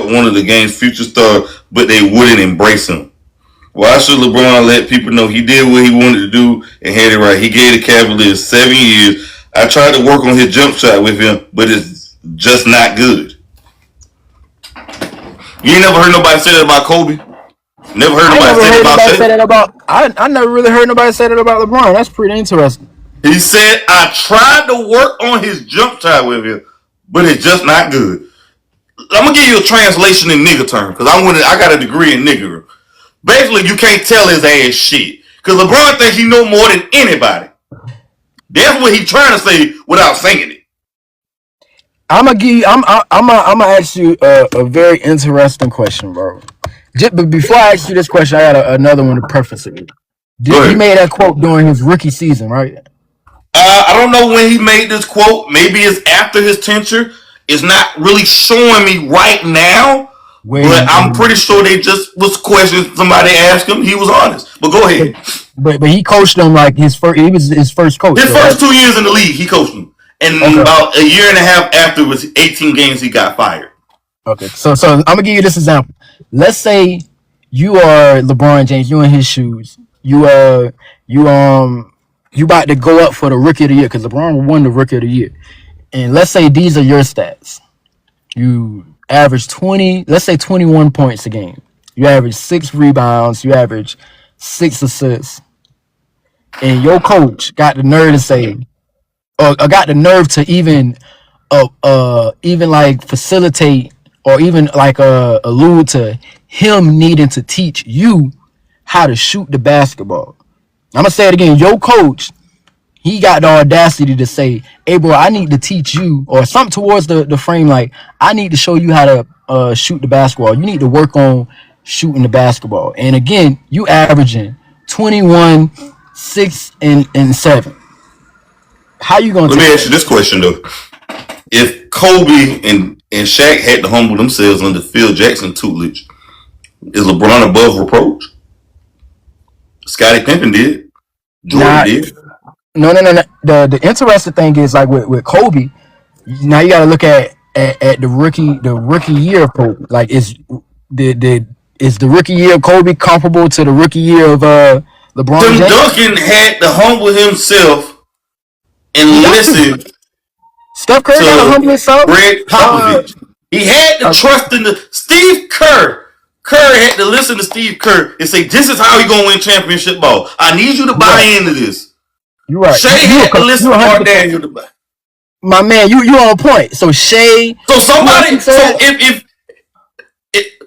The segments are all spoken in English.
one of the game's future stars, but they wouldn't embrace him. Why should LeBron let people know he did what he wanted to do and had it right? He gave the Cavaliers 7 years. I tried to work on his jump shot with him, but it's just not good. You ain't never heard nobody say that about Kobe? Never heard I nobody never say that heard about nobody say Shaq? that about. I never really heard nobody say that about LeBron. That's pretty interesting. He said, I tried to work on his jump shot with him, but it's just not good. I'm going to give you a translation in nigger terms, because I got a degree in nigger. Basically, you can't tell his ass shit. Because LeBron thinks he know more than anybody. That's what he's trying to say without saying it. I'm gonna ask you a very interesting question, bro. But before I ask you this question, I got another one to preface it with. He made that quote during his rookie season, right? I don't know when he made this quote. Maybe it's after his tenure. It's not really showing me right now. But I'm pretty sure they just was questions somebody asked him. He was honest. But go ahead. But he coached them like his first. He was his first coach. His first 2 years in the league, he coached them. And about a year and a half after it was 18 games, he got fired. Okay, so I'm gonna give you this example. Let's say you are LeBron James. You in his shoes. You about to go up for the rookie of the year because LeBron won the rookie of the year. And let's say these are your stats. You average 20. Let's say 21 points a game. You average 6 rebounds. You average 6 assists. And your coach got the nerve to say, or got the nerve to even like facilitate or even like allude to him needing to teach you how to shoot the basketball. I'm gonna say it again. Your coach, he got the audacity to say, "Hey, bro, I need to teach you," or something towards the frame like, "I need to show you how to shoot the basketball. You need to work on shooting the basketball." And again, you averaging 21, 6, and 7. How you gonna? Let me ask you this question though: if Kobe and Shaq had to humble themselves under Phil Jackson tutelage, is LeBron above reproach? Scottie Pippen did. Jordan did. No. The interesting thing is like with Kobe. Now you got to look at the rookie year of Kobe. Like is the rookie year of Kobe comparable to the rookie year of LeBron James? Tim Duncan had to humble himself and listen. Steph Curry got to humble himself. Greg Popovich. He had to trust in the Steve Kerr. Kerr had to listen to Steve Kerr and say, "This is how he gonna win championship ball. I need you to buy into this." You're right. Shea had to listen to Mark Daniel to buy. My man, you on point. So Shea. So somebody. So if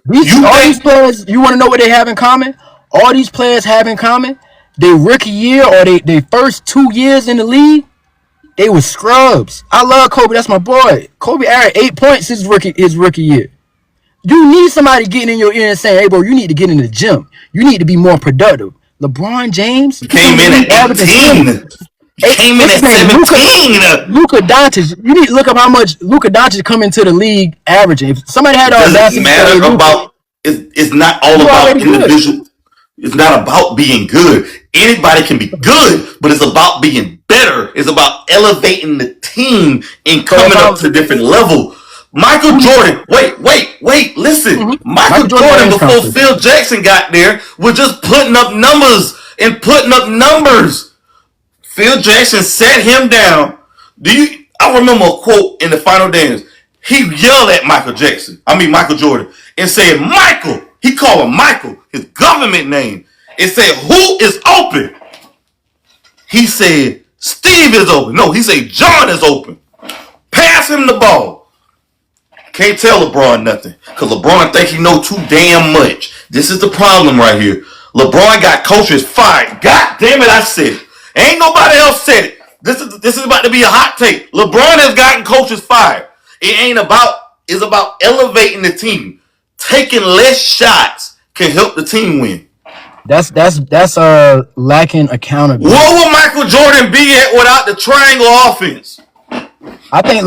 these players, you want to know what they have in common? All these players have in common their rookie year or they first 2 years in the league. They were scrubs. I love Kobe. That's my boy. Kobe averaged 8 points his rookie year. You need somebody getting in your ear and saying, "Hey, bro, you need to get in the gym. You need to be more productive." LeBron James came in at 18. Came in at 17. Luka Doncic. You need to look up how much Luka Doncic come into the league averaging. If somebody had all that, doesn't matter about. It's not all about individual. It's not about being good. Anybody can be good, but it's about being better. It's about elevating the team and coming up to a different level. Michael Jordan, wait, listen. Mm-hmm. Michael Jordan, before Phil Jackson got there, was just putting up numbers and putting up numbers. Phil Jackson sat him down. I remember a quote in the final dance. He yelled at Michael Jordan, and said, "Michael." He called him Michael, his government name, and said, "Who is open?" He said, "Steve is open." No, he said, "John is open. Pass him the ball." Can't tell LeBron nothing because LeBron think he know too damn much. This is the problem right here. LeBron got coaches fired. God damn it, I said it. Ain't nobody else said it. This is about to be a hot take. LeBron has gotten coaches fired. It's about elevating the team. Taking less shots can help the team win. That's lacking accountability. What would Michael Jordan be at without the triangle offense? I think,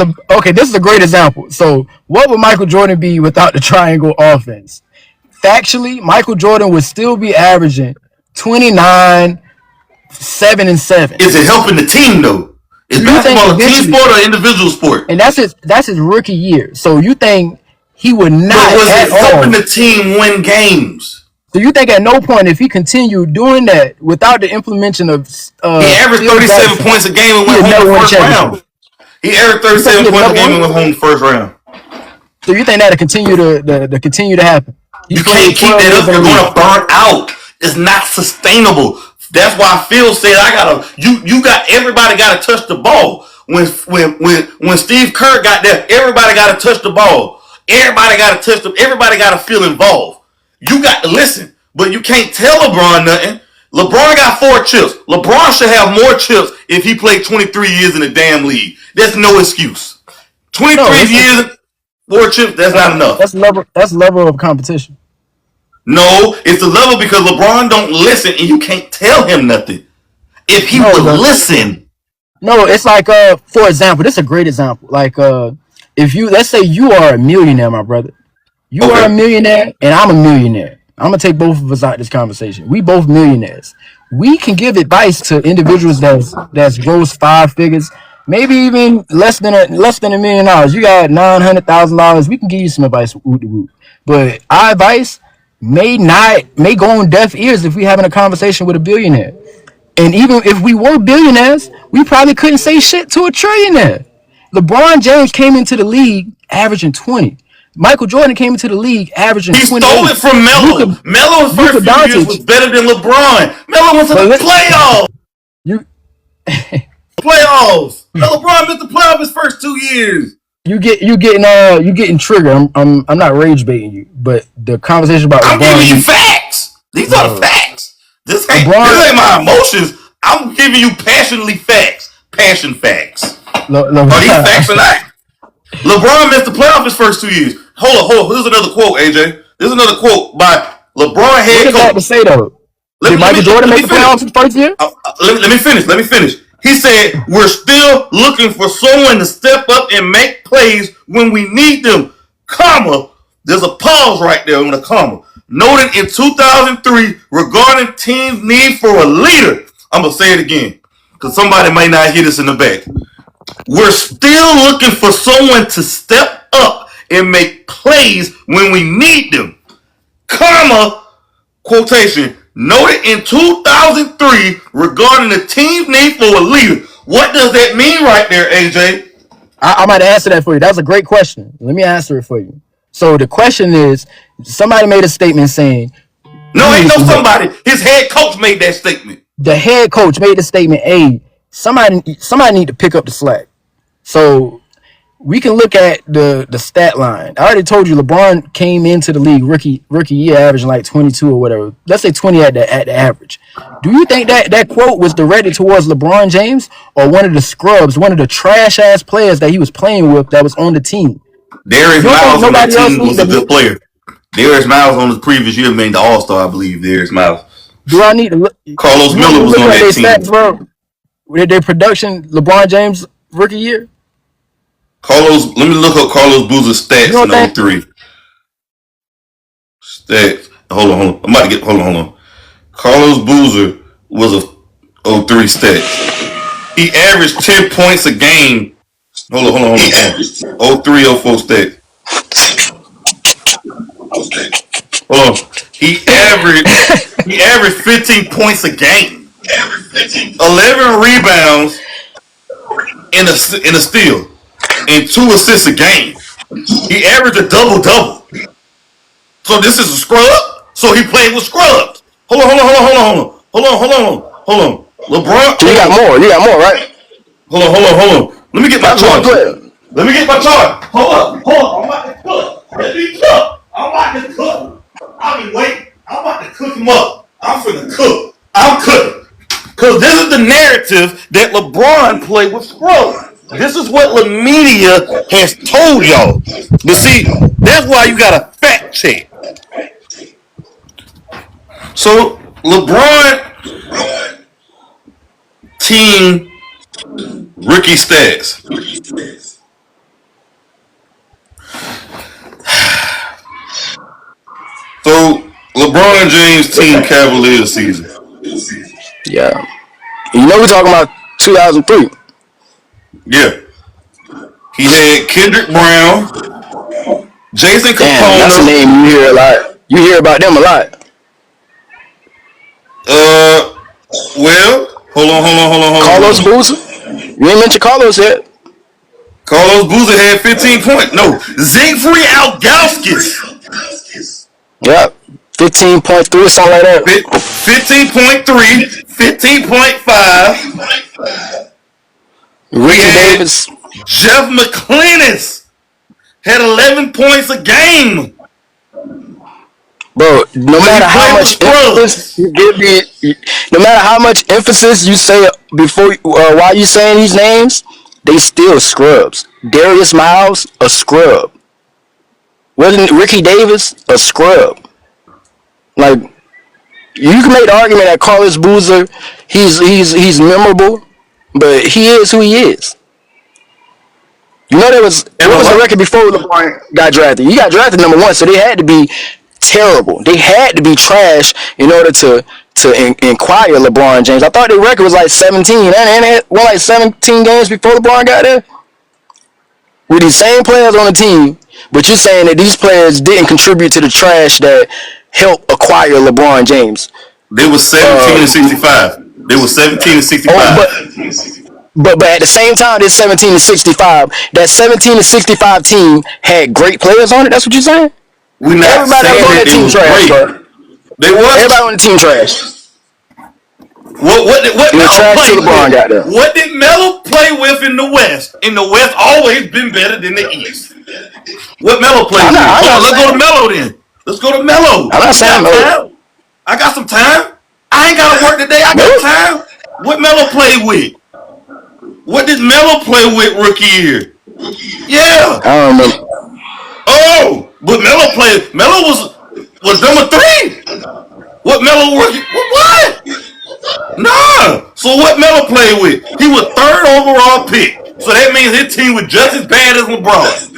this is a great example. So, what would Michael Jordan be without the triangle offense? Factually, Michael Jordan would still be averaging 29, 7, and 7. Is it helping the team, though? Is basketball a team sport or individual sport? And that's his rookie year. So, you think He would not But was at it all. helping the team win games? Do you think at no point, if he continued doing that without the implementation of He averaged 37 points a game and went home in the first round. He averaged 37 points a game and went home in the first round. So you think that'll continue to continue to happen? You can't keep that up. You're going to burn out. It's not sustainable. That's why Phil said, everybody got to touch the ball. When Steve Kerr got there, everybody got to touch the ball. Everybody got to touch them. Everybody got to feel involved. You got to listen, but you can't tell LeBron nothing. LeBron got 4 chips. LeBron should have more chips if he played 23 years in the damn league. There's no excuse. 23 years, 4 chips, that's not enough. That's level of competition. No, it's the level because LeBron don't listen and you can't tell him nothing. If he would listen. No, it's like, for example, this is a great example. Like, if let's say you are a millionaire, my brother. You are a millionaire and I'm a millionaire. I'm going to take both of us out of this conversation. We both millionaires. We can give advice to individuals that's gross 5 figures, maybe even less than $1 million. You got $900,000. We can give you some advice. But our advice may go on deaf ears if we're having a conversation with a billionaire. And even if we were billionaires, we probably couldn't say shit to a trillionaire. LeBron James came into the league averaging 20. Michael Jordan came into the league averaging 20. He stole it from Melo. Melo's first few years was better than LeBron. Melo went to the playoffs. Playoffs. LeBron missed the playoffs his first 2 years. You getting triggered. I'm not rage baiting you, but the conversation about I'm giving you facts. These are the facts. This ain't my emotions. I'm giving you passionately facts. Passion facts. Are these facts or not? LeBron missed the playoffs his first 2 years. Hold on. Here's another quote, AJ. This is another quote by LeBron head coach. What about to say though? Did Michael Jordan make the playoffs his first year? Let me finish. He said, we're still looking for someone to step up and make plays when we need them, comma. There's a pause right there on the comma. Noted in 2003 regarding teams' need for a leader. I'm going to say it again because somebody might not hear this in the back. We're still looking for someone to step up and make plays when we need them, comma, quotation, noted in 2003 regarding the team's need for a leader. What does that mean right there, AJ? I might answer that for you. That's a great question. Let me answer it for you. So the question is, somebody made a statement saying... No, ain't no somebody. His head coach made that statement. The head coach made the statement, hey, somebody need to pick up the slack. So we can look at the stat line. I already told you LeBron came into the league rookie year averaging like 22 or whatever. Let's say 20 at the average. Do you think that quote was directed towards LeBron James or one of the scrubs, one of the trash ass players that he was playing with that was on the team? Darius Miles on that team was a good player. Darius Miles on the previous year made the All-Star, I believe. Darius Miles. Do I need to look? Carlos Miller was on that team. Stats, bro? With their production, LeBron James rookie year. Let me look up Carlos Boozer's stats in 03. Stats. Hold on. I'm about to hold on. Carlos Boozer was a 03 stats. He averaged 10 points a game. Hold on. 03, 04 stats. Hold on. He averaged 15 points a game. 11 rebounds in a steal. And 2 assists a game. He averaged a double-double. So this is a scrub? So he played with scrubs. Hold on. LeBron. You got more, right? Hold on. Let me get my chart. Hold up. I'm about to cook. Let me cook. I've been waiting. I'm about to cook him up. I'm finna cook. I'm cooking. Because this is the narrative that LeBron played with scrubs. This is what the media has told y'all. But see, that's why you got to fact check. So, LeBron team rookie stats. So, LeBron James team Cavaliers season. Yeah. You know we're talking about 2003. Yeah. He had Kendrick Brown, Jason Damn, that's a Capone. name you hear a lot. You hear about them a lot. Well, hold Carlos on. Boozer. You ain't mentioned Carlos yet. Carlos Boozer had 15 points. No, Siegfried Ilgauskas. Yep. 15.3 or something like that. 15.3, 15.5. Ricky Davis. Jeff McClennis had 11 points a game. Bro, no matter how much emphasis you give me, no matter how much emphasis you say before while you saying these names, they still scrubs. Darius Miles, a scrub. Wasn't Ricky Davis a scrub? Like, you can make the argument that Carlos Boozer, he's memorable, but he is who he is. You know, what was the record before LeBron got drafted? He got drafted number 1, so they had to be terrible. They had to be trash in order to inquire LeBron James. I thought their record was like 17, and it won like 17 games before LeBron got there. With these same players on the team, but you're saying that these players didn't contribute to the trash that helped acquire LeBron James. They were 17 and 65. They were 17 and 65. But at the same time, this 17 and 65, that 17 and 65 team had great players on it. That's what you're saying? We're not everybody saying on that team trash, bro. They was. Everybody on the team trash. What did Melo play with in the West? In the West, always been better than the East. What Melo played with? Let's go to Melo then. Let's go to Melo. I'm not saying Melo. I got some time. I ain't got to work today. I got time. What Melo played with? What did Melo play with rookie year? Yeah. I don't remember. Oh, but Melo was number 3. What Melo rookie? What? Nah. So what Melo played with? He was 3rd overall pick. So that means his team was just as bad as LeBron.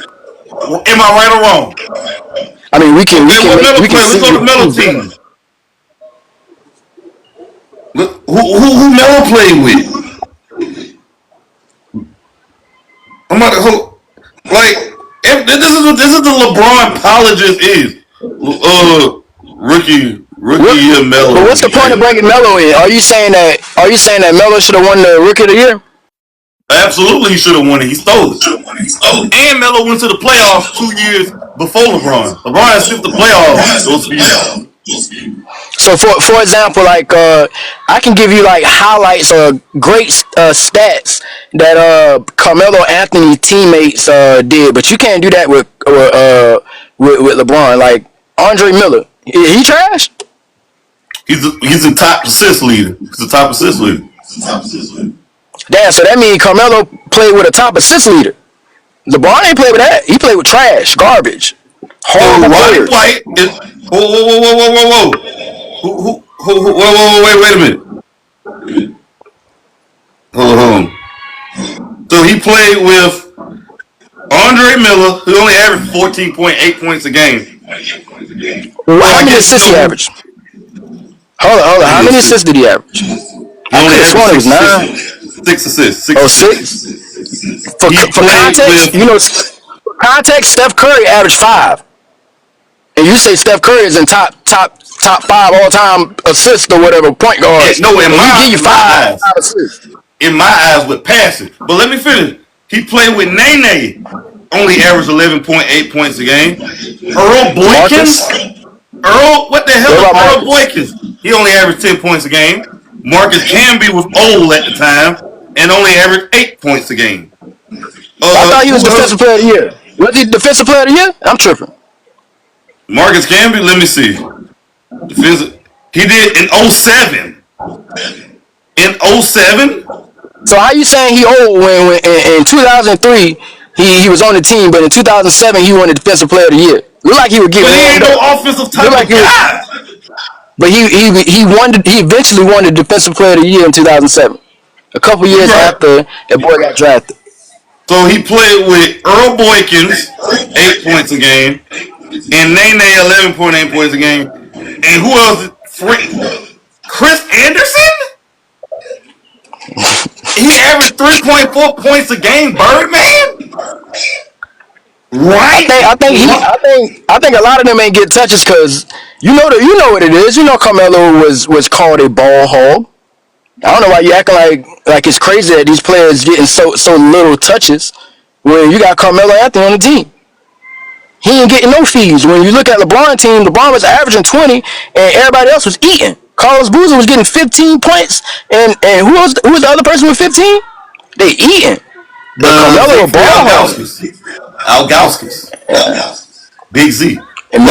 Am I right or wrong? I mean, we can Let's go to Melo team. Who Melo played with? I'm about to this is the LeBron apologist is. Rookie year Melo. But what's the point of bringing Melo in? Are you saying that Melo should have won the Rookie of the Year? Absolutely, he should have won it. He stole it. And Melo went to the playoffs 2 years before LeBron. LeBron has skipped the playoffs those 2 years. So for example, like I can give you like highlights or great stats that Carmelo Anthony teammates did, but you can't do that with LeBron. Like Andre Miller, he trash. He's a top assist leader. Damn, so that means Carmelo played with a top assist leader. LeBron ain't played with that. He played with trash, garbage, horrible players. Whoa. Wait a minute. Hold on. So he played with Andre Miller, who only averaged 14.8 points a game. Well, how many assists he averaged? Hold on. How many assists did he average? He only averaged 6 assists. 6 For context, context, Steph Curry averaged 5. And you say Steph Curry is in top 5 all-time assists or whatever, point guards. No, in my eyes. Assists. In my eyes with passing. But let me finish. He played with Nene. Only averaged 11.8 points a game. Earl Boykins. What the hell is Earl Boykins? He only averaged 10 points a game. Marcus Camby was old at the time and only averaged 8 points a game. I thought he was Defensive Player of the Year. Was he Defensive Player of the Year? I'm tripping. Marcus Camby, let me see. He did in 07. In 07? So how you saying he old when in 2003 he was on the team, but in 2007 he won the Defensive Player of the Year? Look like he would get. But he ain't no offensive type of guy. But he eventually won the Defensive Player of the Year in 2007. A couple years after that boy got drafted. So he played with Earl Boykins, 8 points a game, and Nene 11.8 points a game. And who else? Chris Anderson? He averaged 3.4 points a game, Birdman? Right? I think a lot of them ain't get touches because you know what it is. You know Carmelo was called a ball hog. I don't know why you acting like it's crazy that these players getting so little touches when you got Carmelo Anthony on the team. He ain't getting no fees. When you look at LeBron team, LeBron was averaging 20 and everybody else was eating. Carlos Boozer was getting 15 points and who was the other person with 15? They eating. But Carmelo a ball hog. Algauskas. Big Z. And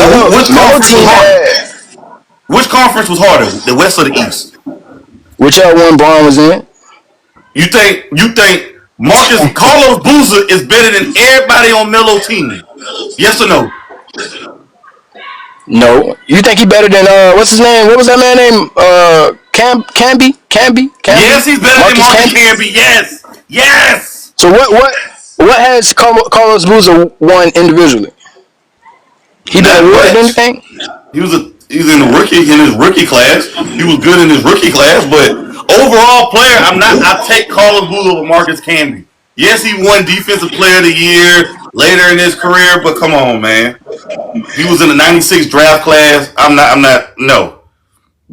Which conference was harder, the West or the East? Whichever one Braun was in. You think Carlos Boozer is better than everybody on Melo's team? Yes or no? No. You think he better than what's his name? What was that man name? Camby? Yes, he's better than Marcus Camby. Yes. So what has Carlos Boozer won individually? He done won anything? He's in his rookie class. He was good in his rookie class, but overall player, I take Carlos Boozer over Marcus Camby. Yes, he won Defensive Player of the Year later in his career, but come on, man. He was in the '96 draft class.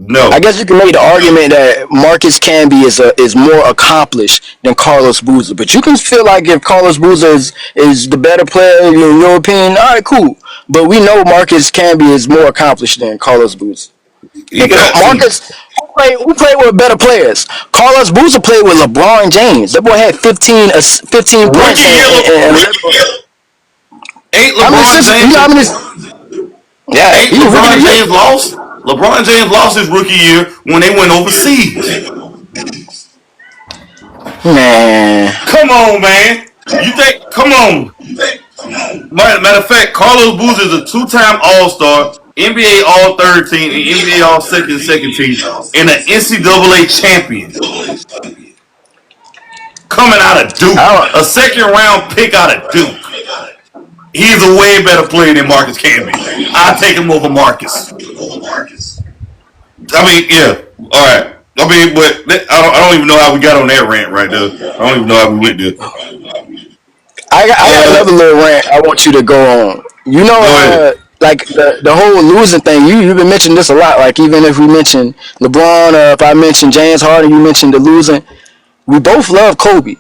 No. I guess you can make the argument that Marcus Camby is more accomplished than Carlos Boozer, but you can feel like if Carlos Boozer is the better player in your opinion, all right, cool. But we know Marcus Camby is more accomplished than Carlos Boozer. Marcus, who played with better players? Carlos Boozer played with LeBron James. That boy had 15 points. Ain't LeBron James? Yeah, ain't LeBron James lost? LeBron James lost his rookie year when they went overseas. Man. Come on, man. Come on. Matter of fact, Carlos Boozer is a two-time All-Star, NBA All-Third Team, and NBA All-Second Team, and an NCAA champion. Coming out of Duke. A second-round pick out of Duke. He's a way better player than Marcus Camby. I take him over Marcus. I mean, yeah. All right. I mean, but I don't even know how we got on that rant right there. I don't even know how we went there. I got another little rant I want you to go on. You know, like the whole losing thing. You've been mentioning this a lot. Like even if we mention LeBron, or if I mention James Harden, you mentioned the losing. We both love Kobe.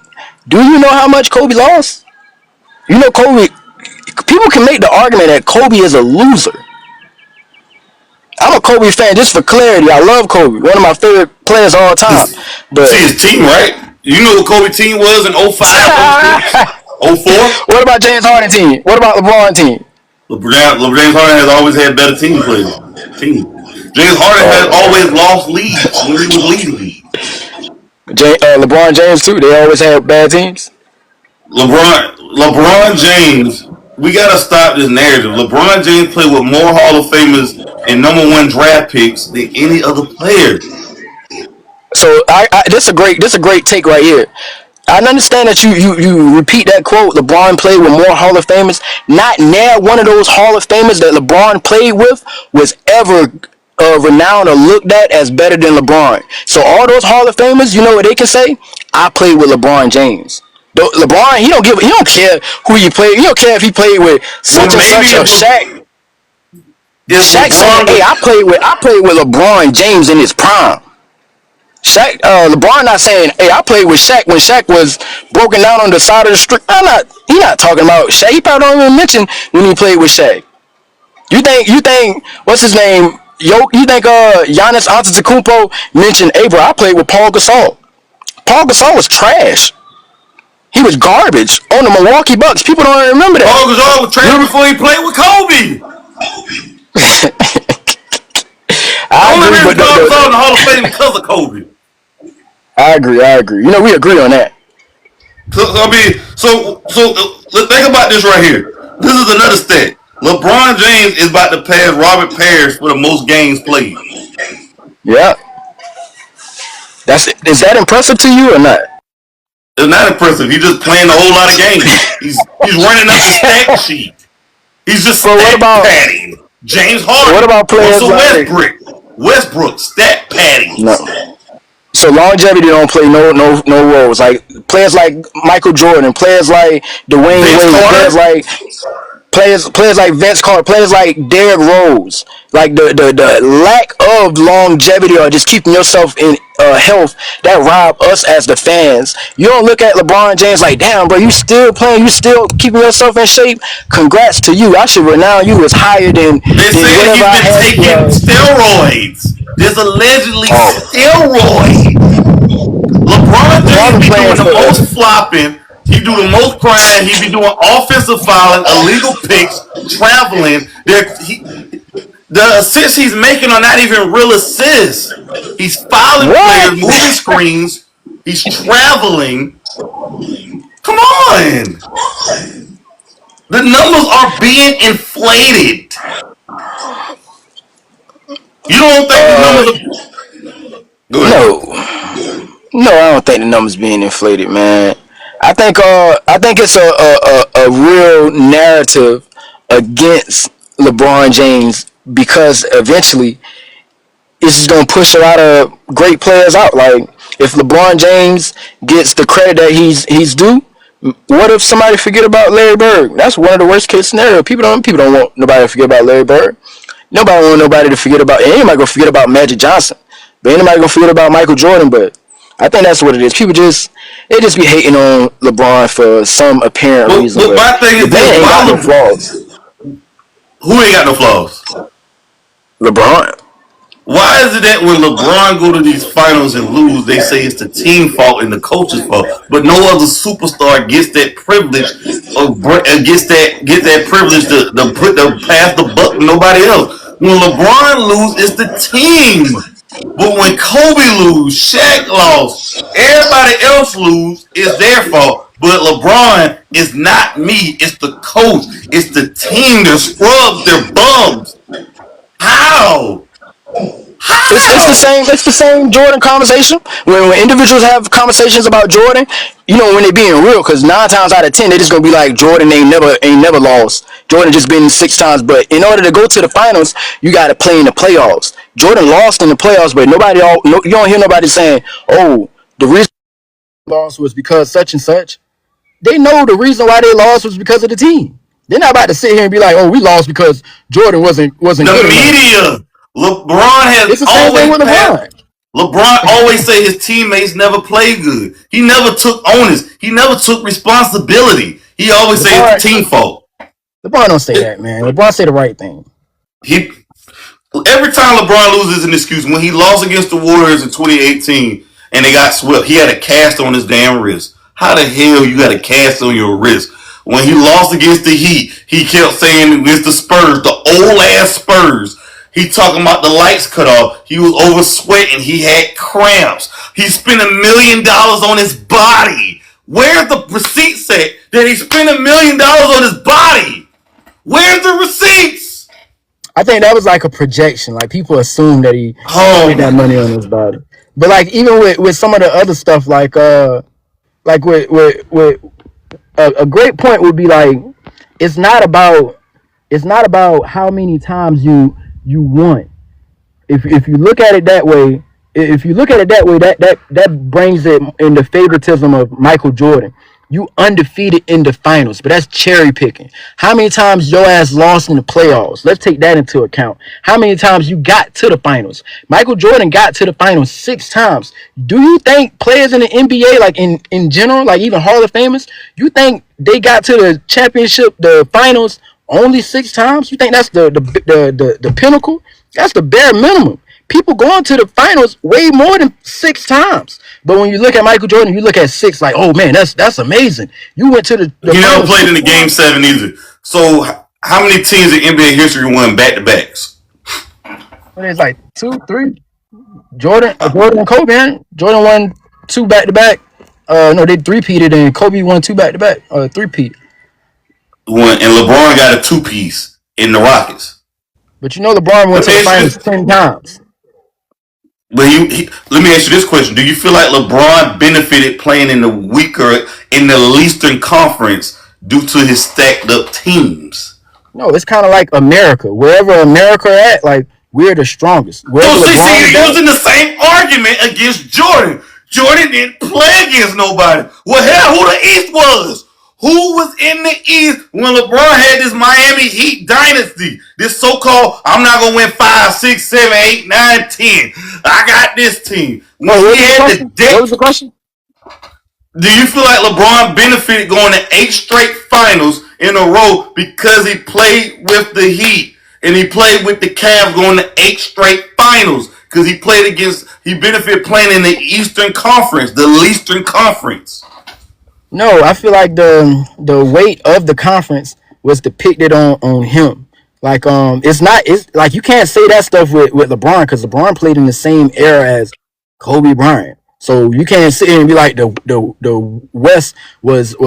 Do you know how much Kobe lost? You know, Kobe. People can make the argument that Kobe is a loser. I'm a Kobe fan, just for clarity. I love Kobe, one of my favorite players of all time. But see his team, right? You know what Kobe team was in 05, 06, 04? What about James Harden team? What about LeBron team? James Harden has always had better team players. James Harden has always lost leads when he was leading. LeBron James too. They always had bad teams. LeBron James. We gotta stop this narrative. LeBron James played with more Hall of Famers and #1 draft picks than any other player. So this a great take right here. I understand that you repeat that quote. LeBron played with more Hall of Famers. Not near one of those Hall of Famers that LeBron played with was ever renowned or looked at as better than LeBron. So all those Hall of Famers, you know what they can say? I played with LeBron James. LeBron, he don't care who you play. He don't care if he played with such and such or Shaq. Shaq said, "Hey, I played with LeBron James in his prime." Shaq, LeBron not saying, "Hey, I played with Shaq when Shaq was broken down on the side of the street." He not talking about Shaq. He probably don't even mention when he played with Shaq. You think what's his name? You think Giannis Antetokounmpo mentioned, "Hey, bro, I played with Paul Gasol." Paul Gasol was trash. He was garbage on the Milwaukee Bucks. People don't remember that. Paul Gasol was trash before he played with Kobe. I only reason Paul Gasol in the Hall of Fame because of Kobe. I agree. You know, we agree on that. So let's think about this right here. This is another stat. LeBron James is about to pass Robert Parrish for the most games played. Yeah. Is that impressive to you or not? It's not impressive. He's just playing a whole lot of games. He's running up the stat sheet. He's just padding. James Harden. What about players like Westbrook? Stat padding. No. So longevity don't play no roles. Like players like Michael Jordan, players like Dwayne Vince Wade, Carter. players like Vince Carter, players like Derrick Rose, like the lack of longevity or just keeping yourself in health that rob us as the fans. You don't look at LeBron James like, damn, bro, you still playing, you still keeping yourself in shape. Congrats to you. I should renown you as higher They than said whatever he's I been had you taking as. steroids. There's allegedly Oh, steroids. LeBron LeBron James been be playing doing the forever. most flopping. He do the most crying. He be doing offensive fouling, illegal picks, traveling. The assists he's making are not even real assists. He's fouling What? players, moving screens. He's traveling. Come on. The numbers are being inflated. You don't think the numbers are... Go ahead. No, no, I don't think the numbers being inflated, man. I think it's a real narrative against LeBron James because eventually it's just gonna push a lot of great players out. Like if LeBron James gets the credit that he's due, what if somebody forget about Larry Bird? That's one of the worst case scenarios. People don't want nobody to forget about Larry Bird. Nobody want nobody to forget about. Anybody gonna forget about Magic Johnson, but anybody gonna forget about Michael Jordan. But I think that's what it is. People just be hating on LeBron for some apparent reason. But But my thing the is this: man ain't got no flaws. who ain't got no flaws? LeBron. Why is it that when LeBron go to these finals and lose, they say it's the team fault and the coach's fault, but no other superstar gets that privilege or gets that privilege to pass the buck to nobody else. When LeBron lose, it's the team. But when Kobe lose, Shaq lost, everybody else lose, it's their fault. But LeBron is not me. It's the coach. It's the team. They're scrubs. They're bums. How? How? It's the same Jordan conversation. When individuals have conversations about Jordan, you know when they being real, because 9 times out of 10 they just gonna be like Jordan ain't never lost. Jordan just been 6 times, but in order to go to the finals, you got to play in the playoffs. Jordan lost in the playoffs, but you don't hear nobody saying, "Oh, the reason lost was because such and such." They know the reason why they lost was because of the team. They're not about to sit here and be like, "Oh, we lost because Jordan wasn't The good enough." media. LeBron has It's the same thing always with passed. LeBron. LeBron always say his teammates never played good. He never took onus. He never took responsibility. He always say it's the LeBron, team fault. LeBron don't say that, man. LeBron say the right thing. He every time LeBron loses an excuse. When he lost against the Warriors in 2018 and they got swept, he had a cast on his damn wrist. How the hell you got a cast on your wrist? When he lost against the Heat, he kept saying against the Spurs, the old ass Spurs. He talking about the lights cut off. He was over sweating. He had cramps. He spent $1 million on his body. Where's the receipts at that he spent $1 million on his body? Where's the receipts? I think that was like a projection. Like people assume that he Oh spent that my! money on his body. But like even with some of the other stuff, like with a great point would be like it's not about how many times you won. If you look at it that way, that brings it in the favoritism of Michael Jordan. You undefeated in the finals, but that's cherry picking. How many times your ass lost in the playoffs? Let's take that into account. How many times you got to the finals? Michael Jordan got to the finals 6 times. Do you think players in the NBA, like in general, like even Hall of Famers, you think they got to the championship, the finals only 6 times? You think that's the pinnacle? That's the bare minimum. People going to the finals way more than 6 times. But when you look at Michael Jordan, you look at 6 like, oh man, that's amazing. You went to the He never finals played in the 6 game times. 7 either. So how many teams in NBA history won back to backs? But it's like 2, 3. Jordan and Kobe, man. Jordan won 2 back to back. No, they three-peated and Kobe won 2 back to back. Three-peat. And LeBron got a two piece in the Rockets. But you know LeBron went Let to me the ask you finals this. 10 times. But let me ask you this question: do you feel like LeBron benefited playing in the Eastern Conference due to his stacked up teams? No, it's kind of like America. Wherever America at, like we're the strongest. So Wherever see, LeBron is you're at, using the same argument against Jordan. Jordan didn't play against nobody. Well, hell, who the East was? Who was in the East when LeBron had this Miami Heat dynasty? This so-called, I'm not gonna win 5, 6, 7, 8, 9, 10. I got this team. When what he had the was deck, the question? do you feel like LeBron benefited going to 8 straight finals in a row because he played with the Heat and he played with the Cavs going to 8 straight finals because he benefited playing in the Eastern Conference, the Eastern Conference. No, I feel like the weight of the conference was depicted on him. Like it's like you can't say that stuff with LeBron because LeBron played in the same era as Kobe Bryant. So you can't sit here and be like the West wasn't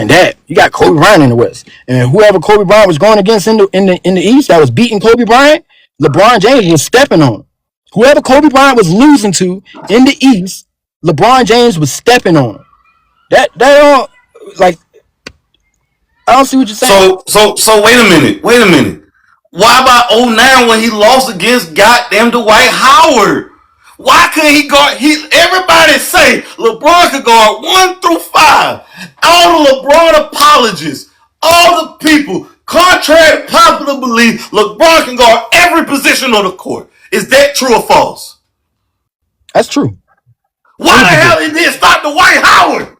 that. You got Kobe Bryant in the West, and whoever Kobe Bryant was going against in the East that was beating Kobe Bryant, LeBron James was stepping on him. Whoever Kobe Bryant was losing to in the East, LeBron James was stepping on him. That don't like I don't see what you're saying. So wait a minute. Why about '09 when he lost against goddamn Dwight Howard? Why couldn't he guard? Everybody say LeBron could guard 1 through 5. All the LeBron apologists, all the people, contrary to popular belief, LeBron can guard every position on the court. Is that true or false? That's true. Why the hell he didn't stop Dwight Howard?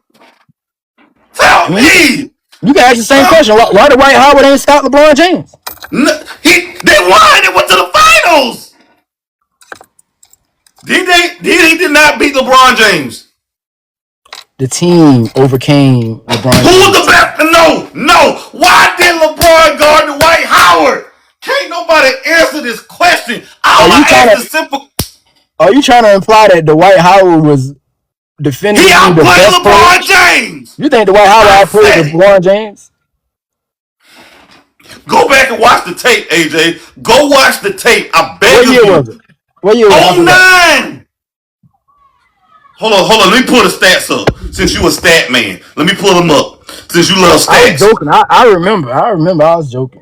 Tell me. You can ask the same question. Why did Dwight Howard ain't stop LeBron James? They won. They went to the finals. He did not beat LeBron James. The team overcame LeBron James. Who was the best? No. Why did LeBron guard Dwight Howard? Can't nobody answer this question. Are you trying to imply that Dwight Howard was defending he outplayed the best LeBron player? James? You think Dwight Howard outplayed LeBron James? Go back and watch the tape, AJ. Go watch the tape. I beg you. What year was it? What year was it? 09. Hold on. Let me pull the stats up. Since you a stat man, let me pull them up. Since you love stats. I was joking. I remember. I was joking.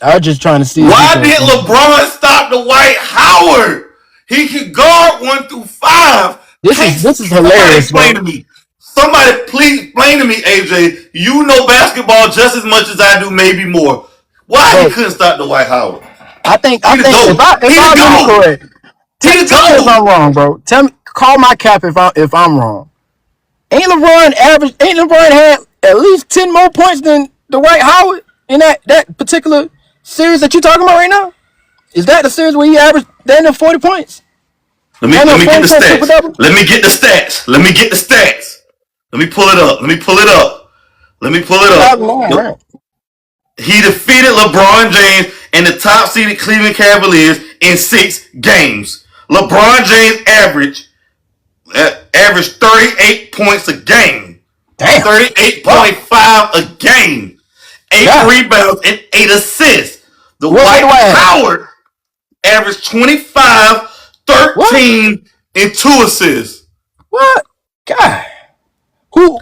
I was just trying to see. Why did LeBron stop Dwight Howard? He could guard 1 through 5. This is hilarious. Explain to me. Somebody please explain to me, AJ. You know basketball just as much as I do, maybe more. Why he couldn't stop Dwight Howard? I think if I'm correct, tell me if I'm wrong, bro. Tell me, call my cap if I'm wrong. Ain't LeBron had at least 10 more points than Dwight Howard in that particular series that you're talking about right now? Is that the series where he averaged that near 40 points? Let me get the stats. Let me get the stats. Let me pull it up. He defeated LeBron James and the top-seeded Cleveland Cavaliers in 6 games. LeBron James averaged 38 points a game. Damn. 38.5 a game. 8 rebounds and 8 assists. Dwight Howard averaged 25, 13, and 2 assists. What? God. Who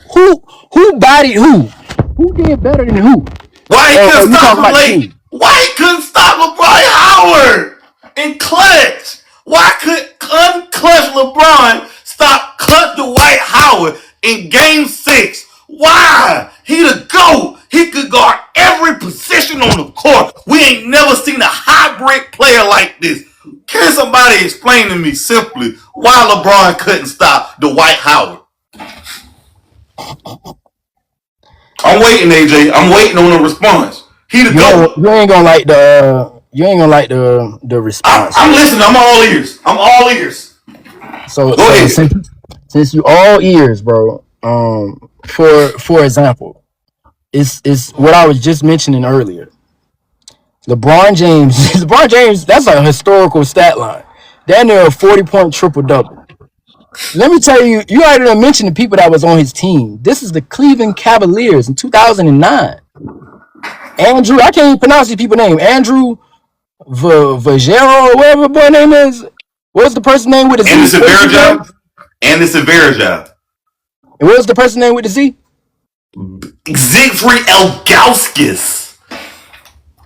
bodied who? Who did better than who? Why he couldn't stop LeBron Howard in clutch? Why could unclutch LeBron stop clutch Dwight Howard in game 6? Why? He the GOAT. He could guard every position on the court. We ain't never seen a hybrid player like this. Can somebody explain to me simply why LeBron couldn't stop Dwight Howard? I'm waiting, AJ. I'm waiting on a response. He the GOAT. You ain't gonna like the response. I'm listening. I'm all ears. So since you all ears, bro. For example, it's what I was just mentioning earlier. LeBron James, that's a historical stat line. That near a 40-point triple-double. Let me tell you, you already mentioned the people that was on his team. This is the Cleveland Cavaliers in 2009. Andrew, I can't even pronounce these people's name. Andrew Vajero or whatever the boy name is. What's the person's name with the Z? Anderson Varejao. And what was the person's name with the Z? Siegfried Ilgauskas.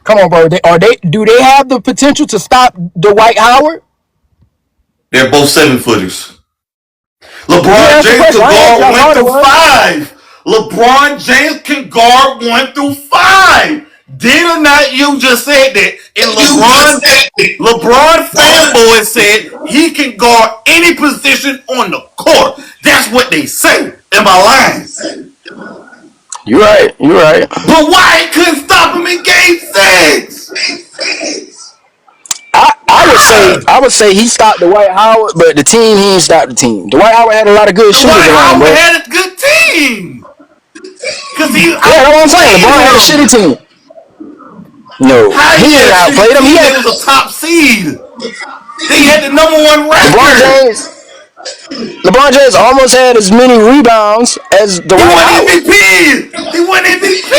Come on, bro. Do they have the potential to stop Dwight Howard? They're both 7-footers. LeBron James can guard 1 through 5. LeBron James can guard 1 through 5. Did or not you just said that? And LeBron fanboy said he can guard any position on the court. That's what they say. Am I lying? You're right. But why couldn't stop him in Game 6? I would say he stopped Dwight Howard, but the team, he ain't stopped the team. Dwight Howard had a lot of good shooters around him. Dwight Howard had a good team. That's what I'm saying. LeBron had a shitty team. No, he didn't outplay them. He was a top seed. They had the #1 record. LeBron James almost had as many rebounds as Dwight Howard. He won MVP.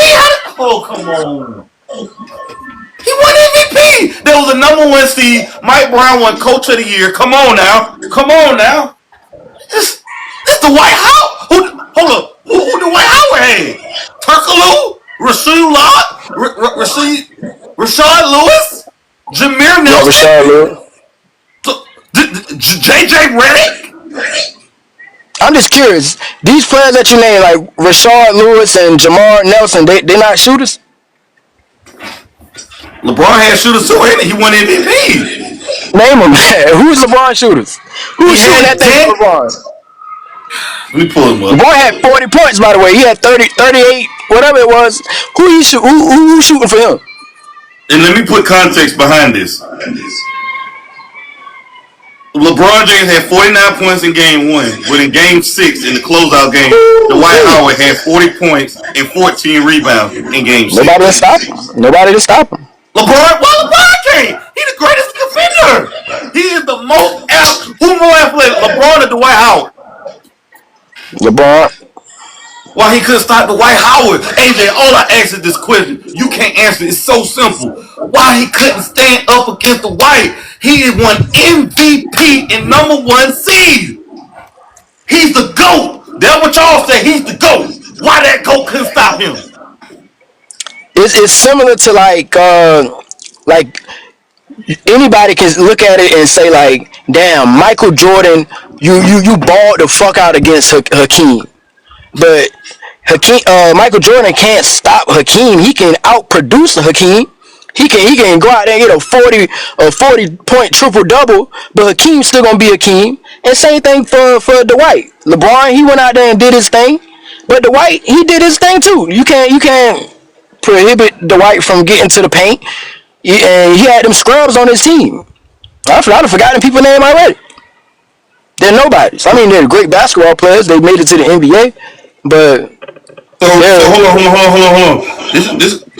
Oh, come on. He won MVP. There was a #1 seed. Mike Brown won Coach of the Year. Come on now. This Dwight Howard. Hold up. Who Dwight Howard had? Turkaloo? Rashard Lewis? Jameer Nelson? Rashard Lewis. JJ Redick? I'm just curious. These players that you named, like Rashard Lewis and Jamar Nelson, they not shooters? LeBron had shooters too, and he won MVP. Name them. Who's LeBron shooters? Who's shooting that thing for LeBron? Let me pull him up. LeBron had 40 points, by the way. He had 30, 38, whatever it was. Who shooting for him? And let me put context behind this. LeBron James had 49 points in Game 1, but in Game 6, in the closeout game, Dwight Howard had 40 points and 14 rebounds in Game 6. Nobody to stop him. LeBron came. He's the greatest defender. He is the most who more athletic, LeBron or Dwight Howard? LeBron. Why he couldn't stop Dwight Howard? AJ, all I ask is this question. You can't answer it. It's so simple. Why he couldn't stand up against Dwight? He won MVP and #1 seed. He's the GOAT. That's what y'all say. He's the GOAT. Why that GOAT couldn't stop him? It's similar to like anybody can look at it and say like, damn, Michael Jordan, you balled the fuck out against Hakeem. But Michael Jordan can't stop Hakeem. He can outproduce Hakeem. He can go out there and get a 40 point triple double, but Hakeem's still gonna be Hakeem. And same thing for Dwight. LeBron, he went out there and did his thing, but Dwight, he did his thing too. You can't prohibit Dwight from getting to the paint. And he had them scrubs on his team. I've forgotten people's name already. They're nobodies. I mean, they're great basketball players. They made it to the NBA, but so hold on.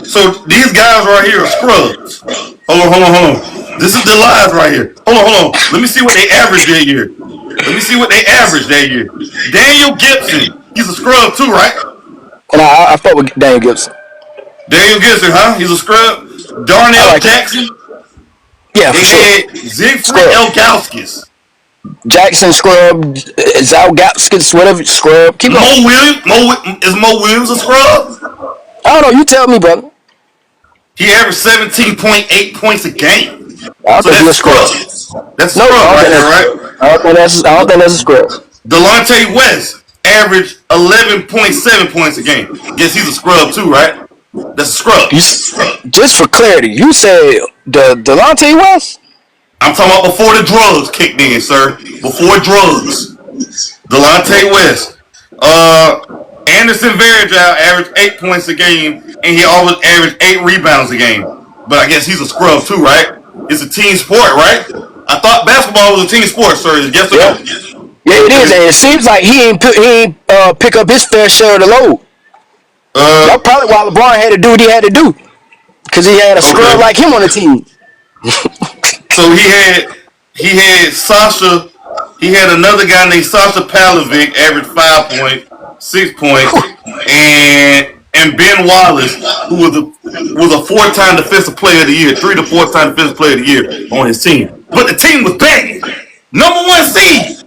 So these guys right here are scrubs. Hold on. This is the lies right here. Hold on. Let me see what they averaged that year. Daniel Gibson, he's a scrub too, right? And I fought with Daniel Gibson. Daniel Gibson, huh? He's a scrub. Darnell Jackson. Yeah, for sure. Siegfried Ilgauskas. Jackson scrub, Zalgauskas, whatever scrub. Keep going. Mo Williams a scrub? I don't know. You tell me, brother. He averaged 17.8 points a game. I don't think that's a scrub. That's a scrub right there, right? I don't think that's a scrub. Delonte West averaged 11.7 points a game. Guess he's a scrub too, right? That's a scrub. Just for clarity, you said Delonte West? I'm talking about before the drugs kicked in, sir. Before drugs. Delonte West. Anderson Varejao averaged 8 points a game, and he always averaged 8 rebounds a game. But I guess he's a scrub too, right? It's a team sport, right? I thought basketball was a team sport, sir. Yes or no? Yeah, it is, and it seems like he ain't pick up his fair share of the load. That's probably why LeBron had to do what he had to do, because he had a scrub like him on the team. So he had Sasha. He had another guy named Sasha Pavlovic, averaged 5 points, 6 points, and Ben Wallace, who was a 4-time defensive player of the year, 3 to 4-time defensive player of the year on his team. But the team was bad. #1 seed.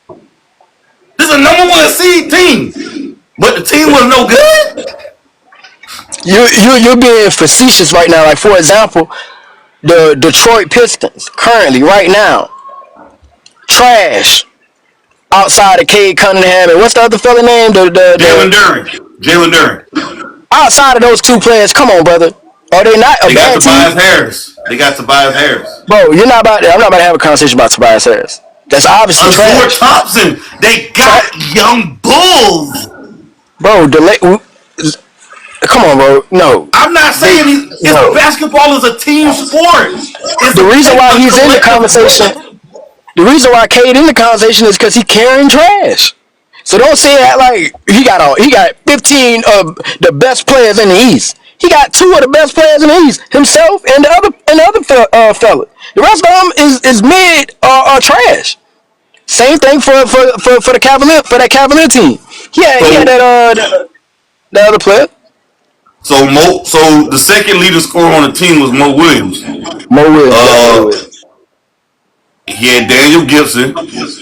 This is a #1 seed team, but the team was no good. You're being facetious right now. Like for example, the Detroit Pistons currently right now trash outside of Cade Cunningham and what's the other fella name? Jalen Duren. Jalen Duren. Outside of those two players, come on, brother. Are they not a bad team? Tobias Harris. They got Tobias Harris. Bro, I'm not about to have a conversation about Tobias Harris. That's obviously trash. George Thompson. They got young bulls. Bro, come on, bro. No. I'm not saying basketball is a team sport. The reason why he's in the conversation, the reason why Cade in the conversation is because he carrying trash. So don't say that like he got 15 of the best players in the East. He got 2 of the best players in the East, himself and the other fella. The rest of them is mid or trash. Same thing for the Cavalier team. He had that other player. So the second leading scorer on the team was Mo Williams. He had Daniel Gibson.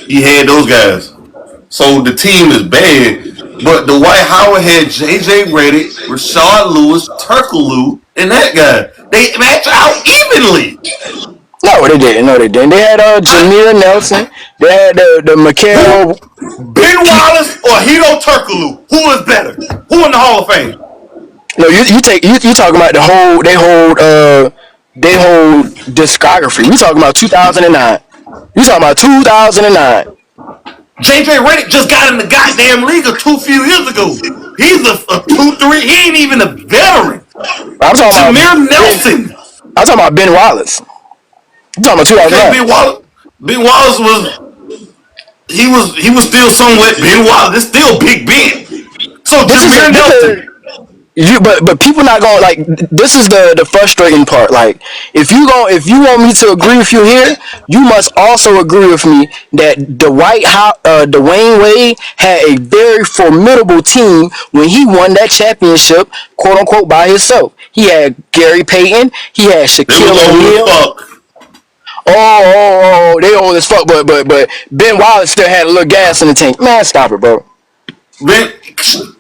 He had those guys. So the team is bad. But Dwight Howard had J.J. Redick, Rashard Lewis, Turkoglu, and that guy. They match out evenly. No, they didn't. They had Jameer Nelson. They had the Mikhail. Ben Wallace or Hedo Turkoglu. Who is better? Who in the Hall of Fame? No, you talking about they hold discography. We talking about 2009. You talking about 2009. J.J. Redick just got in the goddamn league a few years ago. He's a 2-3. He ain't even a veteran. I'm talking Jameer Nelson. I'm talking about Ben Wallace. I'm talking about 2009. Ben Wallace was still somewhat Ben Wallace. It's still Big Ben. So Jameer Nelson. But people not going like this is the frustrating part. Like if you want me to agree with you here, you must also agree with me that Dwayne Wade had a very formidable team when he won that championship, quote unquote, by himself. He had Gary Payton, he had Shaquille O'Neal. They old as fuck, but Ben Wallace still had a little gas in the tank. Man, stop it, bro.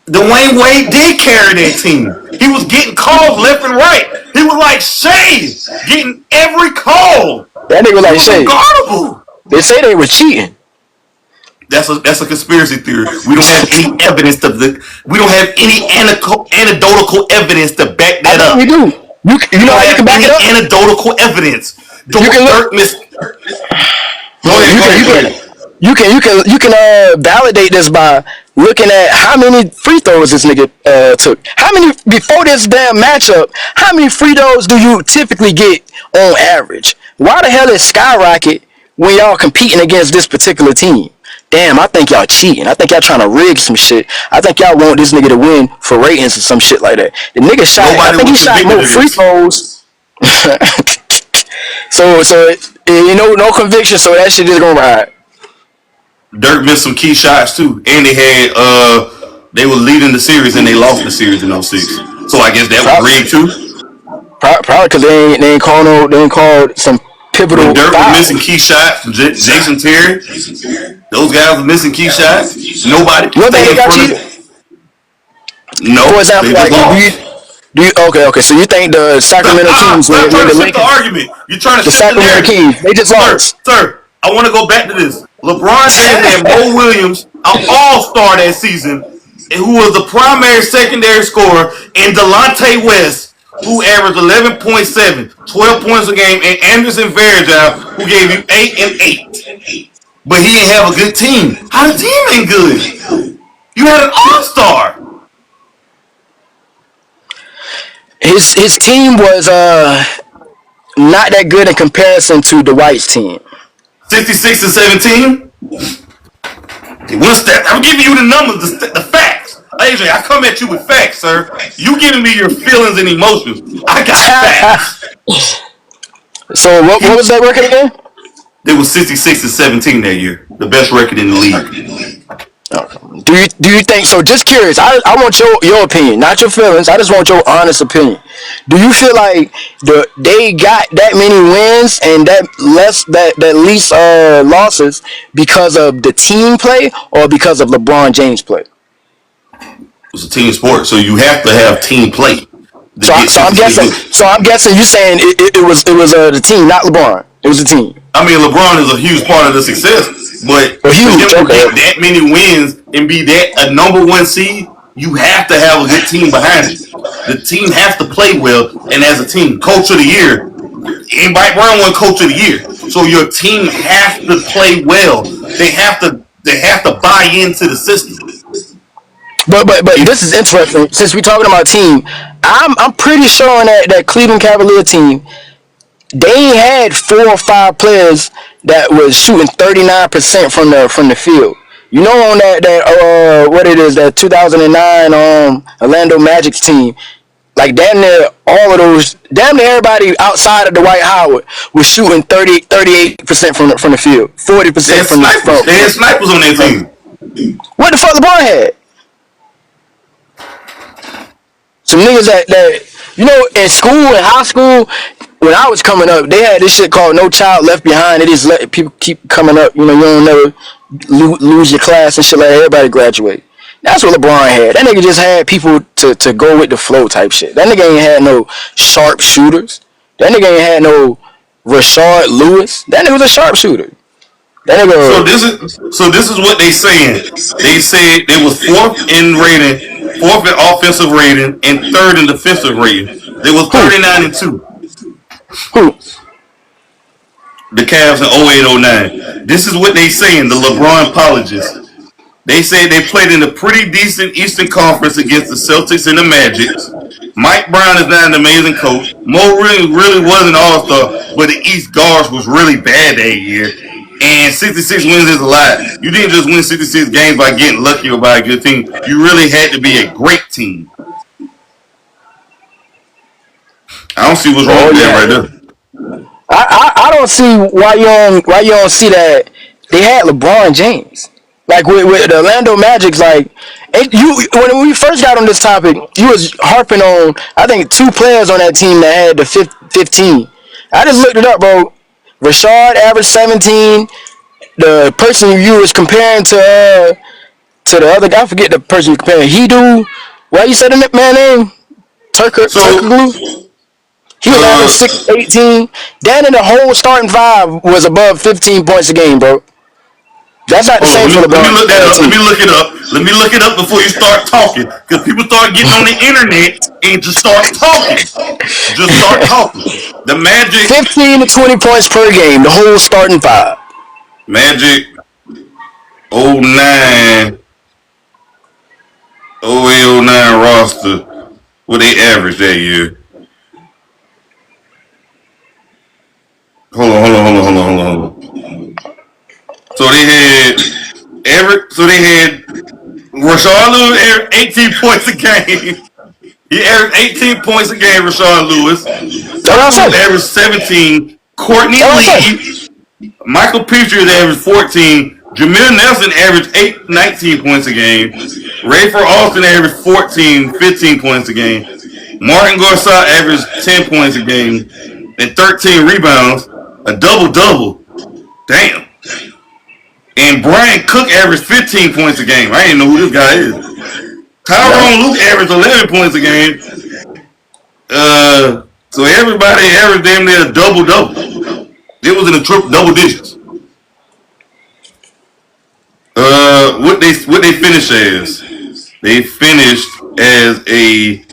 Dwayne Wade did carry that team. He was getting calls left and right. He was like Shea, getting every call. That nigga like Shea. They say they were cheating. That's a conspiracy theory. We don't have any evidence we don't have any anecdotal evidence to back that up. We do. You know how you can back it up? Anecdotal evidence. You can validate this by looking at how many free throws this nigga took. How many before this damn matchup? How many free throws do you typically get on average? Why the hell is skyrocket when y'all competing against this particular team? Damn, I think y'all cheating. I think y'all trying to rig some shit. I think y'all want this nigga to win for ratings or some shit like that. The nigga shot. I think he shot more free throws. So no conviction. So that shit is gonna ride. Dirk missed some key shots too, and they were leading the series and they lost the series in 06. So I guess that was rigged too. Probably because they ain't called some pivotal. When Dirk was missing key shots, Jason Terry, those guys were missing key shots. Nobody. You think they got cheated? No. For example, okay. So you think the Sacramento Kings? I'm trying to shift the argument. You're trying to shift the Sacramento Kings. They just lost. Sir, I want to go back to this. LeBron James had Mo Williams, an all-star that season, who was the primary secondary scorer, and Delonte West, who averaged 11.7, 12 points a game, and Anderson Varejao, who gave you 8 and 8. But he didn't have a good team. How the team ain't good? You had an all-star. His team was not that good in comparison to Dwight's team. 66 and 17. What's that? I'm giving you the numbers, the facts. AJ, I come at you with facts, sir. You giving me your feelings and emotions. I got facts. So what was that record again? It was 66 and 17 that year. The best record in the league. Do you think so? Just curious. I want your opinion, not your feelings. I just want your honest opinion. Do you feel like they got that many wins and that least losses because of the team play or because of LeBron James play? It's a team sport, so you have to have team play. to get So I'm guessing. So I'm guessing you saying it was the team, not LeBron. It was the team. I mean, LeBron is a huge part of the success, but for him to get that many wins and be a number one seed, you have to have a good team behind it. The team has to play well, and as a team, coach of the year, Mike Brown won coach of the year. So your team has to play well. They have to buy into the system. But this is interesting. Since we're talking about team, I'm pretty sure on that Cleveland Cavalier team, they had 4 or 5 players that was shooting 39% from the field. You know, on that what it is, that 2009 Orlando Magic's team, like damn near everybody outside of Dwight Howard was shooting 38% from the field, 40% from the front. They had snipers on their team. What the fuck LeBron had? Some niggas that you know, in school, in high school, when I was coming up, they had this shit called No Child Left Behind. They just let people keep coming up. You know, you don't never lose your class and shit like that. Everybody graduate. That's what LeBron had. That nigga just had people to go with the flow type shit. That nigga ain't had no sharp shooters. That nigga ain't had no Rashard Lewis. That nigga was a sharp shooter. That nigga. So this is what they saying. They said they was 4th in rating, 4th in offensive rating, and 3rd in defensive rating. They was 39-2. Who? The Cavs in 08-09. This is what they saying, the LeBron apologists. They said they played in a pretty decent Eastern Conference against the Celtics and the Magic. Mike Brown is not an amazing coach. Mo really was an all-star, but the East guards was really bad that year. And 66 wins is a lot. You didn't just win 66 games by getting lucky or by a good team. You really had to be a great team. I don't see what's wrong with that right there. I don't see why you don't see that they had LeBron James. Like with the Orlando Magic's, like when we first got on this topic, you was harping on I think 2 players on that team that had the 15. I just looked it up, bro. Rashard averaged 17. The person you was comparing to the other guy, I forget the person you comparing. Why you said the man name? Turkoglu? He was averaging 18. Then in the whole starting 5 was above 15 points a game, bro. That's not the same for LeBron. Let me look it up before you start talking. Because people start getting on the internet and just start talking. The Magic 15 to 20 points per game, the whole starting 5. Magic 09 08-09 roster. What they averaged that year. Hold on. So they had Rashard Lewis averaged 18 points a game. He averaged 18 points a game, Rashard Lewis. Thompson averaged 17. Courtney Lee, Michael Petrie averaged 14. Jameer Nelson averaged 19 points a game. Rayford Alston averaged 15 points a game. Martin Gorsuch averaged 10 points a game and 13 rebounds, a double-double. Damn. And Brian Cook averaged 15 points a game. I didn't know who this guy is. Tyrone Luke averaged 11 points a game. So everybody averaged damn near a double-double. It was in the double digits. What they finished as? They finished as a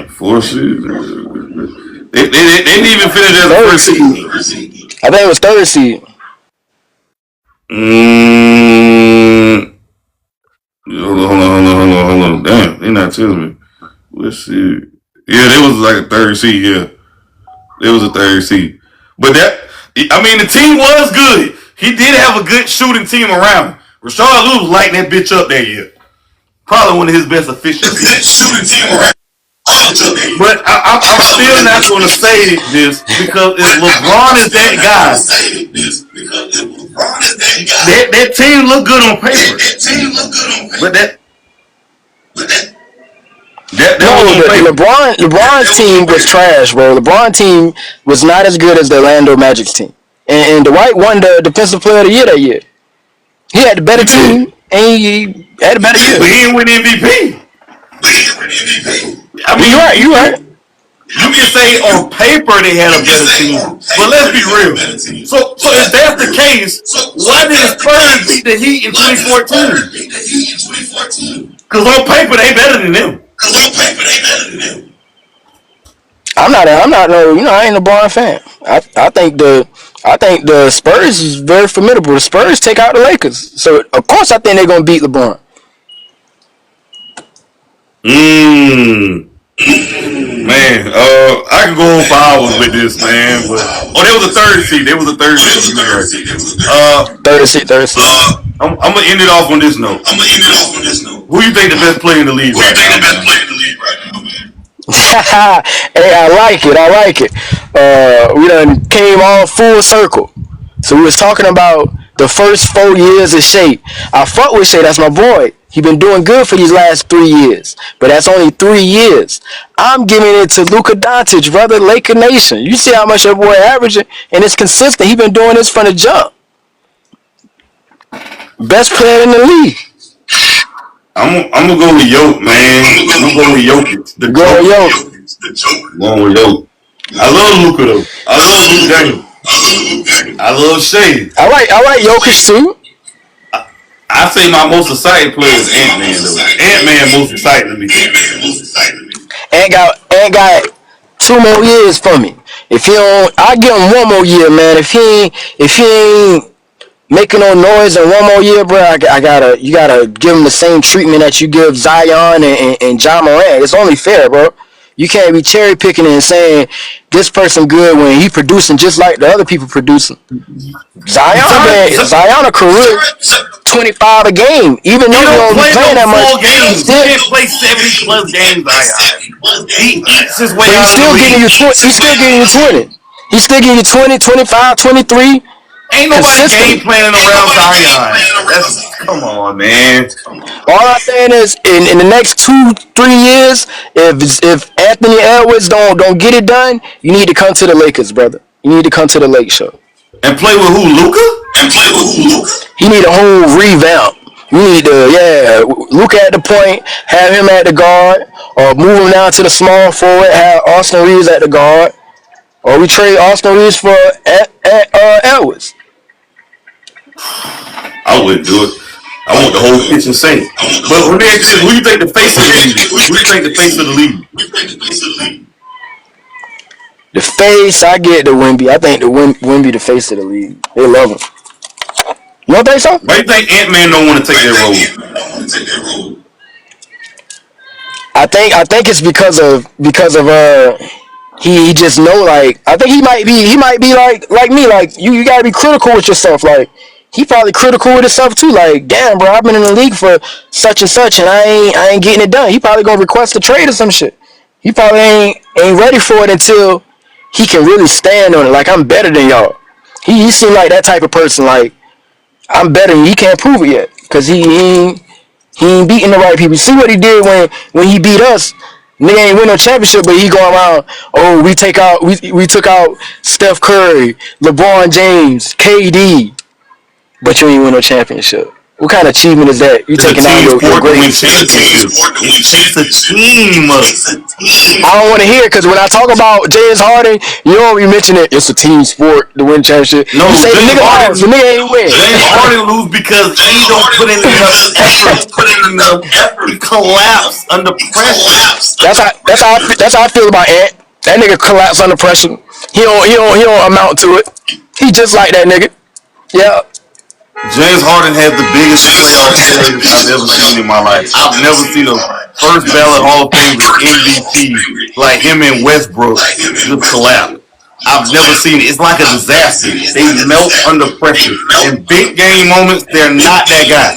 4 seed. They didn't even finish as a first seed. I think it was 3rd seed. Hold on. Damn, they're not telling me. Let's see. Yeah, they was like a 3rd seed. Yeah, it was a 3rd seed. But the team was good. He did have a good shooting team around him. Rashard Lewis was lighting that bitch up that year. Probably one of his best efficiencies. Good shooting team around. But I'm still not going to say this because if LeBron is that guy, that team look good on paper. But LeBron's team was trash, bro. LeBron's team was not as good as the Orlando Magic's team. And Dwight won the Defensive Player of the Year that year. He had the better team, and he had a better year. But he didn't win MVP. I mean, You right. You can say on paper they had a better team, but let's be real. So if that's the case, why did the Spurs beat the Heat in 2014? Because on paper they better than them. I'm not no, I ain't a LeBron fan. I think the Spurs is very formidable. The Spurs take out the Lakers, so of course I think they're gonna beat LeBron. Man, I could go on for hours with this, man. But they was a third seed. They was a third seed. Third seed. I'm gonna end it off on this note. Who you think the best player in the league right now? Hey, I like it. We done came all full circle. So we was talking about the first 4 years of Shea. I fuck with Shea. That's my boy. He been doing good for these last 3 years, but that's only 3 years. I'm giving it to Luka Doncic, brother. Laker Nation. You see how much that boy averaging, and it's consistent. He been doing this from the jump. Best player in the league. I'm gonna go with Yoke, man. I'm gonna go with Jokic. Going with Yoke. I love Luka though. I love Luka Daniel. I love Shea. I like Jokic too. I say my most exciting player is Ant-Man though. Ant-Man most exciting to me. Ant got 2 more years for me. If he don't, I give him 1 more year, man. If he ain't making no noise in 1 more year, bro, you gotta give him the same treatment that you give Zion and Ja Morant. It's only fair, bro. You can't be cherry picking and saying this person good when he producing just like the other people producing. Zion a career 25 a game, even though he don't be playing that much. Games. He can't play 70 plus games. He eats his way out. He's still getting you 20. He's still getting you 20. He's still getting you 20, 25, 23. Ain't nobody game planning around Zion. Come on, man. All I'm saying is, in the next 2-3 years, if Anthony Edwards don't get it done, you need to come to the Lakers, brother. You need to come to the Lake Show. And play with who? Luka? He need a whole revamp. You need to, Luka at the point, have him at the guard, or move him down to the small forward, have Austin Reeves at the guard, or we trade Austin Reeves for Edwards. I wouldn't do it. I want the whole kitchen sink. But who do you think the face of the league? Who do you think the face of the league? The face, I get the Wemby. I think the Wemby the face of the league. They love him. You don't think so? Why do you think Ant-Man don't want to take that role? I think it's because of he just know, like, I think he might be like me, like you gotta be critical with yourself. Like, he probably critical with himself too. Like, damn, bro, I've been in the league for such and such, and I ain't getting it done. He probably gonna request a trade or some shit. He probably ain't ready for it until he can really stand on it. Like, I'm better than y'all. He seemed like that type of person. Like, I'm better than you. He can't prove it yet because he ain't beating the right people. See what he did when he beat us. Nigga ain't win no championship, but he going around, oh, we took out Steph Curry, LeBron James, KD, but you ain't win no championship. What kind of achievement is that? You taking out your greatest? It takes a team. I don't want to hear it because when I talk about James Harden, you don't be mentioning it. It's a team sport to win championship. No, you say the nigga ain't win. James Harden lose because he don't put in enough effort. He collapsed under pressure. That's how I feel about Ant. That nigga collapsed under pressure. He don't amount to it. He just like that nigga. Yeah. James Harden has the biggest playoff failures I've ever seen in my life. I've never seen a first ballot Hall of Fame MVP like him and Westbrook just collapse. I've never seen it. It's like a disaster. They melt under pressure. In big game moments, they're not that guy.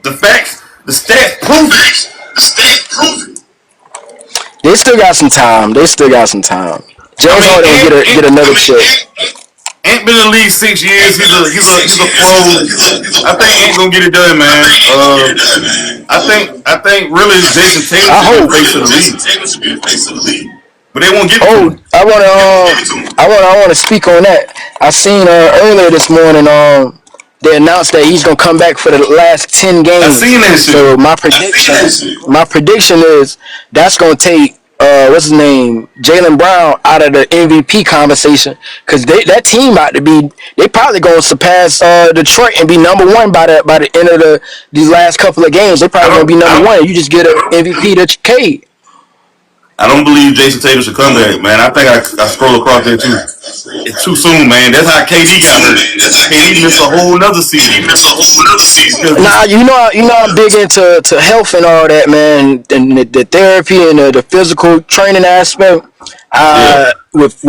The stats prove it. They still got some time. James Harden will get another check. Ant been in the league 6 years. He's a pro. I think Ant gonna get it done, man. I think really Jason Tatum should be the face of the league. But they won't get it. I wanna speak on that. I seen earlier this morning they announced that he's gonna come back for the last 10 I games. seen that shit. So my prediction is that's gonna take what's his name, Jaylen Brown, out of the MVP conversation, because that team about to be, they probably gonna surpass Detroit and be number one by the end of these last couple of games. They probably gonna be number one. You just get an MVP to Cade. I don't believe Jason Tatum should come back, man. I think I scroll across there too. It's too soon, man. That's how KD got hurt. KD missed a whole nother season. Nah, you know I'm big into health and all that, man, and the therapy and the physical training aspect. With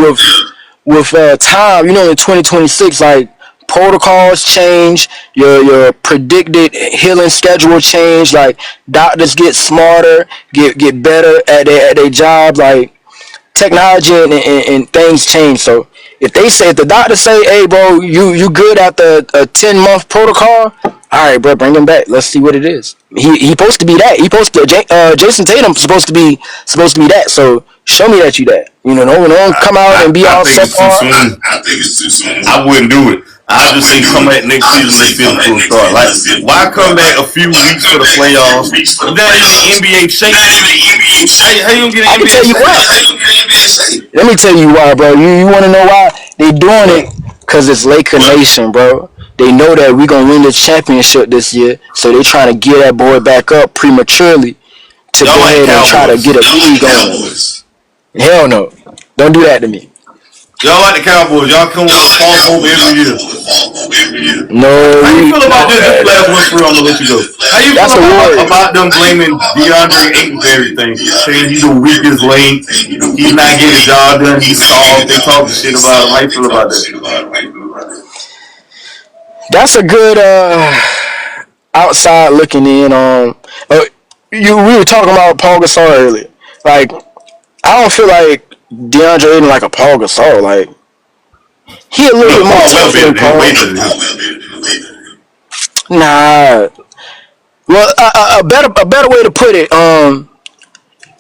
time, in 2026, like, protocols change, your predicted healing schedule change, like doctors get smarter, get better at their job, like technology and things change. So if the doctors say, hey bro, you good after a 10-month protocol, all right bro, bring him back, let's see what it is. He supposed to be that. Jason Tatum supposed to be that. So show me that you that. Don't come out and be all subpar. I think it's too soon. I wouldn't do it. I just think come back next season, let's see the full start. Like, why come back a few weeks for the playoffs? Not even NBA shape. How you gonna get an NBA shape? Let me tell you why, bro. You want to know why they doing it? Cause it's Laker Nation, bro. They know that we gonna win the championship this year, so they trying to get that boy back up prematurely to go ahead and try to get a league going. Hell no, don't do that to me. Y'all like the Cowboys. Y'all come with a fall over every year. No. How you feel about this last one for? I'm gonna let you go. How you feel about them blaming DeAndre Ayton for everything? Saying he's the weakest link. He's not getting the job done. He's soft. They talking shit about him. How you feel about that? That's a good outside looking in on. We were talking about Paul Gasol earlier. Like, I don't feel like DeAndre Ayton like a Paul Gasol. Like, he a little bit more tough than Paul. Nah. Well, a better way to put it,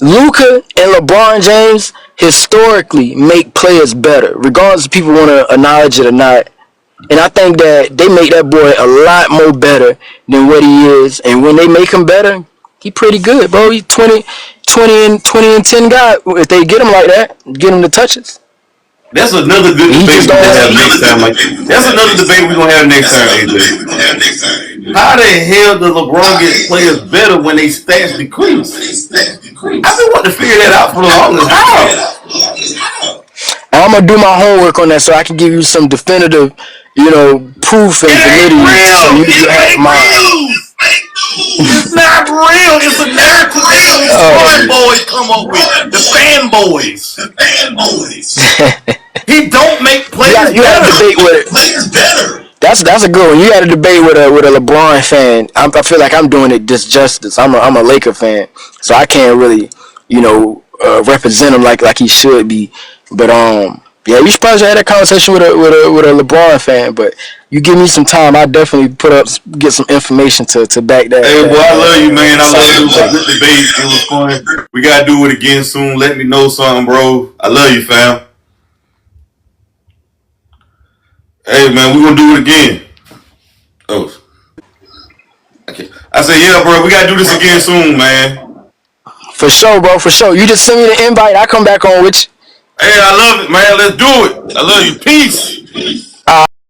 Luka and LeBron James historically make players better, regardless if people want to acknowledge it or not. And I think that they make that boy a lot more better than what he is. And when they make him better, he pretty good, bro. He 20 and 10 guy. If they get him like that, get him the touches. That's another good debate we're gonna have next time. That's another debate we're gonna have next time, AJ. How the hell does LeBron get players better when they stats decrease? I've been wanting to figure that out for the longest. How? I'm gonna do my homework on that so I can give you some definitive, proof and validity. So you have mine. It's not real. It's a narrative that boys come up with. The fanboys. He don't make players you better. Have to debate with it. Players better. That's a good one. You got to debate with a LeBron fan. I feel like I'm doing it disjustice. I'm a Laker fan, so I can't really, represent him like he should be. But yeah, we should probably have that conversation with a LeBron fan. But you give me some time, I definitely get some information to back that. Hey, boy, I love you, man. I love you. It was a good debate. It was fun. We gotta do it again soon. Let me know something, bro. I love you, fam. Hey, man, we gonna do it again. Oh, okay. I said, yeah, bro. We gotta do this again soon, man. For sure, bro. For sure. You just send me the invite. I come back on with you. Hey, I love it, man. Let's do it. I love you. Peace.